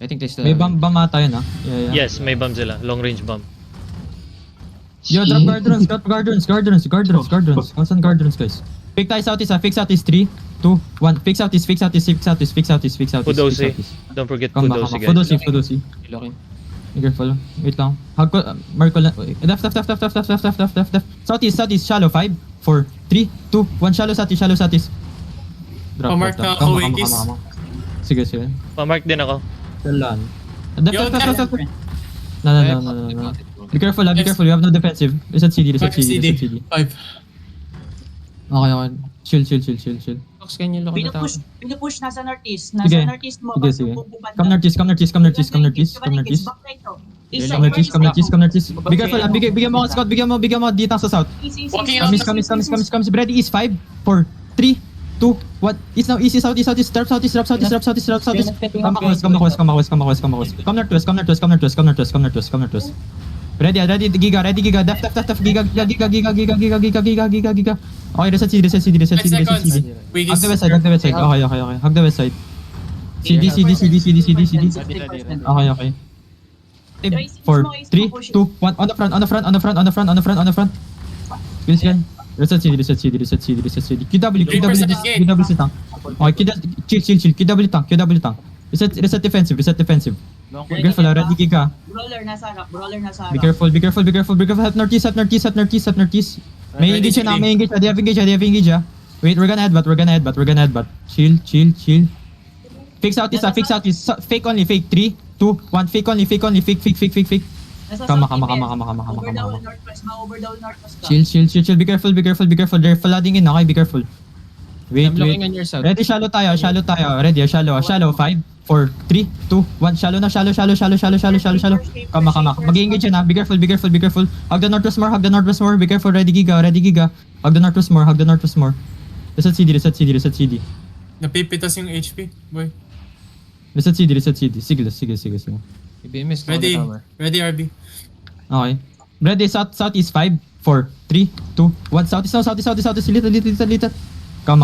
I think they still May have bomb ata yun, ah. Yeah. Yes, may bomb sila. Long range bomb. Yo, drop guardians. Constant guardians, guys. Fake tayo southeast, ah. Fake southeast, 3, 2, 1. Fake southeast. Fudosi. Don't forget Come back, Fudosi, guys. Fudosi. Okay. Be careful. Wait lang. Hug ko, mark ko lang. Left. Southeast, shallow. 5, 4, 3, 2, 1. Shallow southeast. Drop. Pamark na Come ako, back, Wikis. Sige. Pa-mark din ako. Dalan. Yo, Left. No. Be careful, You have no defensive. Reset CD. 5 CD. 5. Okay. Chill. Box, can you look at the top? Pinupush nasa northeast. Sige. Nasa northeast mo. Sige. Come northeast. Come northeast. Back right to. Be careful, bigyan mo ako scout, bigyan mo dito sa south. Walking out. Kamis. Ready, east, 5, 4, 3, 2, 1. East now, east, southeast. Drop southeast. Come northwest. Ready, Giga. Def. Giga. Okay, reset CD. 5 seconds. Wikis. Hug the west side. Okay. Hug the west side. CD. Okay. 4, 3, 2, 1. On the front. Please, guys. Reset CD. QW tank. Okay, chill. QW tank. Reset defensive. Careful, ready, Giga. Brawler nasa harap. Be careful. Help northeast. May engage na. They have engage. Wait, we're gonna headbutt. Chill. Fake southeast. Fake only. Fake 3, 2, 1. Fake only. Fake. Kama. Ma-overdown northwest ka. Chill. Be careful. They're flooding in. Okay, be careful. Wait. I'm looking on your south. Ready, shallow tayo. Ready, shallow. 5, 4, 3, 2, 1. Shallow na. Kama. Mag-engage na. Be careful. Hug the northwest more. Be careful. Ready, Giga. Hug the northwest more. Reset CD. Napipitas yung HP, boy. Reset CD. Sige. BMS na Ready. tower. Ready, RB. Okay. Ready, southeast, 5, 4, 3, 2, 1. Southeast. Little. Kama.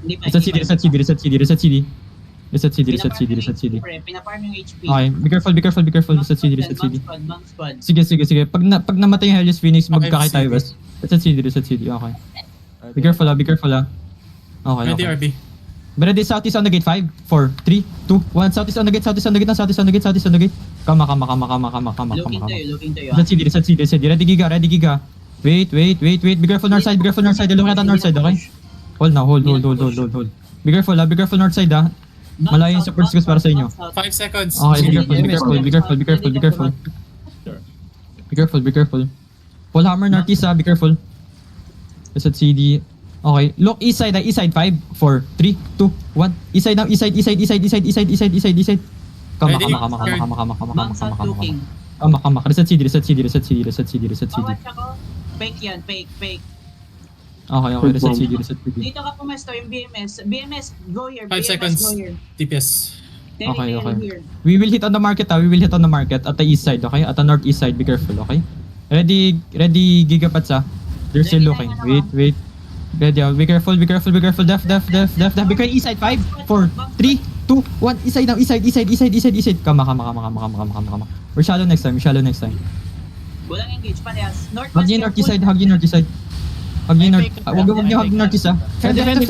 Hindi pa. Reset CD. Pinaparm yung HP. Okay, be careful. Reset CD. Bang squad. Sige. Pag namatay yung Helios Phoenix, magkakay tayo, Okay, West. Reset CD. Okay. Be careful, Okay. Ready, RB. Ready, southeast on the gate. 5, 4, 3, 2, 1. Southeast on the gate. Kama. Looking to you. Reset CD. Ready, Giga. Wait. Be careful north side. Look at the north side, okay? Hold now. Hold. Be careful north side, ah. Malayo yung support skills para sa inyo. 5 seconds. Okay, be careful. Full hammer northeast, be careful. Reset CD. Okay, look east side, 5, 4, 3, 2, 1. East side now, east side. Kama. Bang south looking. Reset CD. Bawat ako. Fake yan. Fake. Okay, reset CD. Dito ka pumesto yung BMS, go here. 5 seconds. TPS. Okay. We will hit on the market, at the east side, okay? At the northeast side, be careful, okay? Ready, Gigapats, ah. They're still looking. Wait. Ready, be careful. Def. Be careful, east side, 5, 4, 3, 2, 1. East side now, east side. Kama. We're shallow next time. Walang engage, parehas. Hug yung northeast side. Huwag niyo hug northeast, ah. Defend.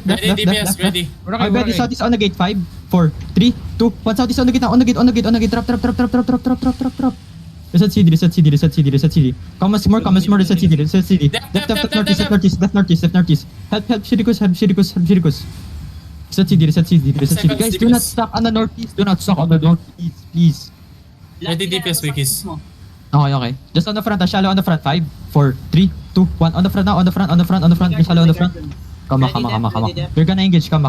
Ready, TPS. Ready. Okay, ready, southeast on the gate. 5, 4, 3, 2, 1. Southeast on the gate now. On the gate. Drop. Reset CD. Come more. Reset CD. Left northeast. Help Shirikos. Reset CD. Guys, do not stuck on the northeast. Please. Ready, DPS, Wikis. Okay. Just on the front, shallow on the front. 5, 4, 3, 2, 1. On the front now. On the front. Shallow on the front. Kama. We're gonna engage. Kama.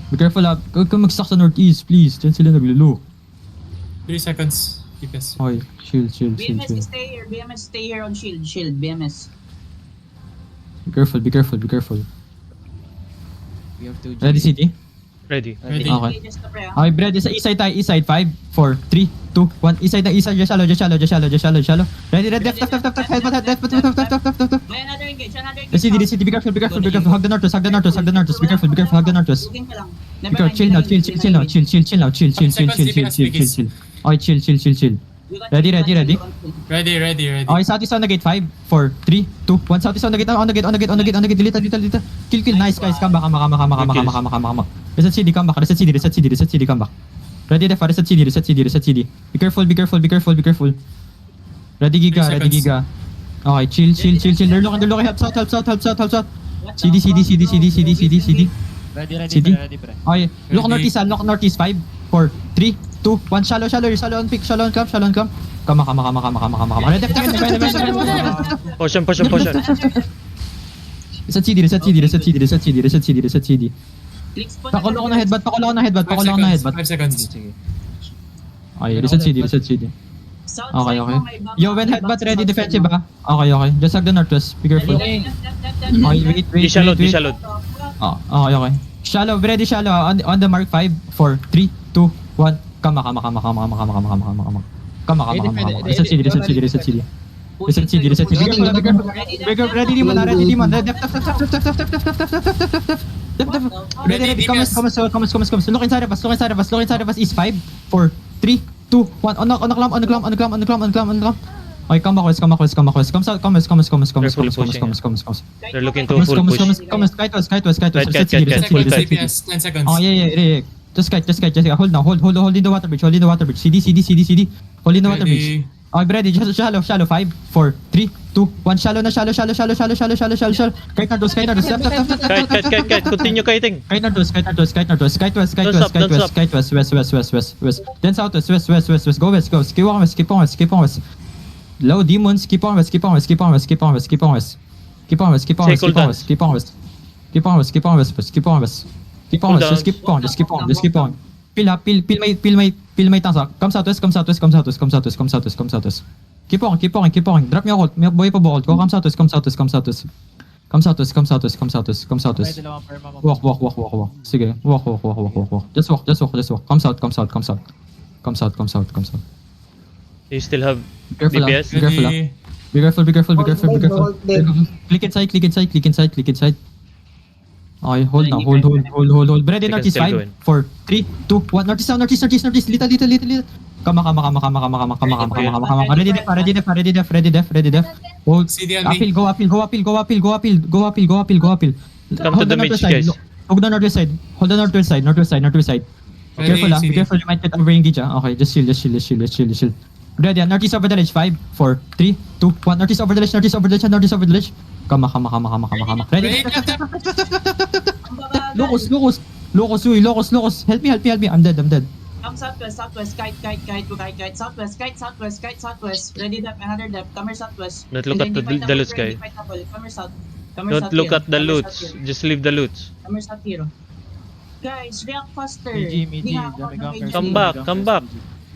Be careful, huwag kang mag-stuck sa northeast, please. Diyan sila naglulu. 3 seconds. TPS. Okay, chill. BMS stay here on shield. BMS. Be careful. We have to Ready, CD? Ready. Ready. Okay. Just the pre, ah. Okay, Brad, sa east side tayo, east side, 5, 4, 3, 2, 1, east side na, east side, just shallow. Ready, left, head, May another engage, The city, be careful, hug the northwest, be careful, hug the northwest. Looking ka lang. Be careful, chill now. Okay, chill. Ready. Ready. Okay, southeast on the gate, 5, 4, 3, 2, 1, southeast on the gate, on the gate, delete. Kill, nice guys, come back. Reset CD, come back, come back. Ready, def, reset CD. Be careful. Ready, Giga. Okay, chill. They're looking, help south. CD. Ready, pre. Okay, look Ready. northeast, 5, 4, 3, 2, 1, shallow on pick, shallow on clamp. Come on. Ready, Push him. reset CD. Clicks po Pakulo ko na headbutt. 5 seconds. Sige. Okay, reset CD. South Okay. side mo, may bump. Yo, when headbutt ready, defensive ba? Okay. Just hug the northwest, be careful. Okay, wait. Di shallowed. Oh, okay. Shallow, ready, on the mark, 5, 4, 3, 2, 1. Come. Reset CD. Be careful. Ready, demon. Ready. Come. Look inside of us. East, 5, 4, 3, 2, 1. On the clamp. Okay, come back west. Come south. They're looking to full push. Come, kite west. Kite. Reset CD. DPS, 10 seconds. Oh, yeah. Just kite. Hold now. Hold in the water bridge. CD. Hold in the water bridge. Ready. Okay, ready. Just shallow. 5, 4, 3, 2, 1. Shallow. Kite northwest. Kite. Continue kiting. Kite northwest. West. Then southwest. West. Go west. Keep on west. Low demons. Keep on west. Keep on west. Just keep on. Pil may tansa. Come southwest. Keep on. Drop me a hold. May boy pa hold ko. Come southwest. Ready, dalawang per, mama. Walk. Sige. Walk. Just walk. Come south. They still have Be careful. DPS. Be careful. Click inside. Okay, hold now. Hold. Ready, They can northeast, still 5, go in. 4, 3, 2, 1. Northeast. Little. Come. Ready, def. Hold. CD on me. Go uphill. Come to the mid, guys. Hold the northwest side. Ready, Careful, CD. be careful, you might get over engage. Okay, just chill. Ready, northeast over the ledge, 5, 4, 3, 2, 1. Northeast over the ledge. Come. Ready? Locus. Help me. I'm dead. Come southwest, kite. Southwest. Ready, depth, another depth. Come here, southwest. Don't look at the loots, guy. Come here, south. Don't look at the loots. Just leave the loots. Come here, south hero. Guys, react faster. Midi, Hindi nga ako dami na gunkers. Come back.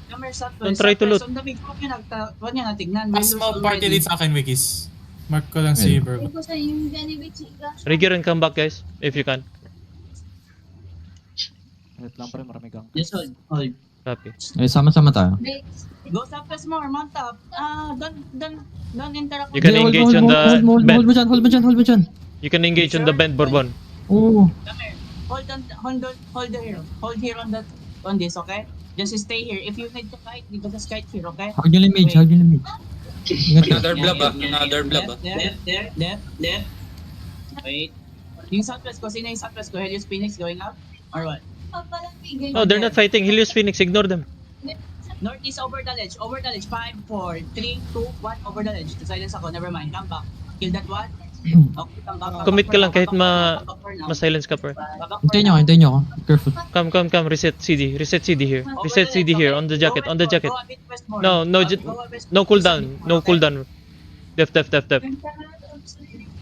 Come here, southwest. Don't try to loot. On the big huwag niya natignan. Pass mo party lead sa akin, Wikis. Mark ko lang si Virgo. Rigger and come back, guys. If you can. Wait lang, pre, marami gang. Just hold. Copy. Eh, sama-sama tayo. Go southwest more, mount up. Don't interact You can engage on the bend. Hold mo dyan. You can engage on the bend, Bourbon. Oo. Come here. Hold the hero. Hold here on this, okay? Just stay here. If you need to kite, you just kite here, okay? Hug yung mage. Ingat ka. Another blob. Left. Wait. Yung southwest ko, sino yung southwest ko? Helios Phoenix going up? Or what? No, they're not fighting. Helios Phoenix, ignore them. Northeast over the ledge. 5, 4, 3, 2, 1, over the ledge. Silence ako, never mind. Come back. Kill that one. Okay, come back. Commit ka lang kahit ma-silence ka per. Hintayin nyo ako. Careful. Come, reset CD here. Reset CD here, on the jacket. No cooldown. Def.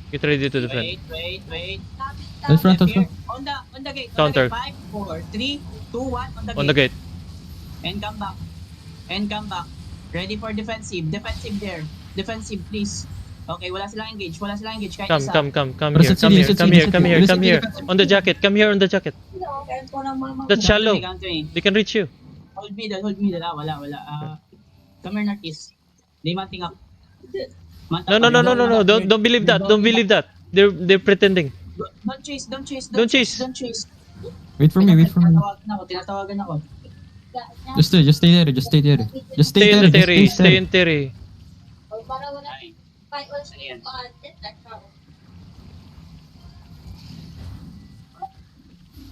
Get ready to defend. Wait. Left front. On the gate. Counter. 5, 4, 3, 2, 1, On the gate. And come back. Ready for defensive. Defensive there. Defensive, please. Okay, wala silang engage. Kahit Come, isa. come here, Reset come CD, here, reset come CD, here, reset come CD, here, reset come CD, here. reset On the jacket, come here on the jacket. That's shallow. Come to me. They can reach you. Hold middle. Ah, wala. Come here, Northeast. They mounting up. No. Don't believe that. Don't believe that. They're pretending. Don't chase. Don't chase. Wait for me. Tinatawagan ako. Just stay there. Just stay there. Just Stay in the Terry. Just Stay in Terry. Ay, ayan.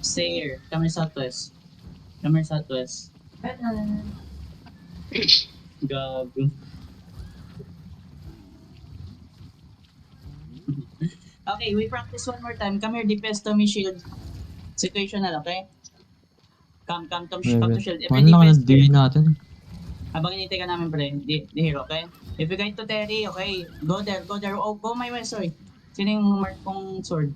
Stay here. Come here, Southwest. Gago. Okay, we practice one more time. Come here, defense to me shield. Situational, okay? Come to shield. If Paano you lang defense ang day natin? habang hinintay ka namin, pre, the hero, okay? If you get to Terry, okay, go there. Oh, go my way, sorry. Sino yung mark kong sword?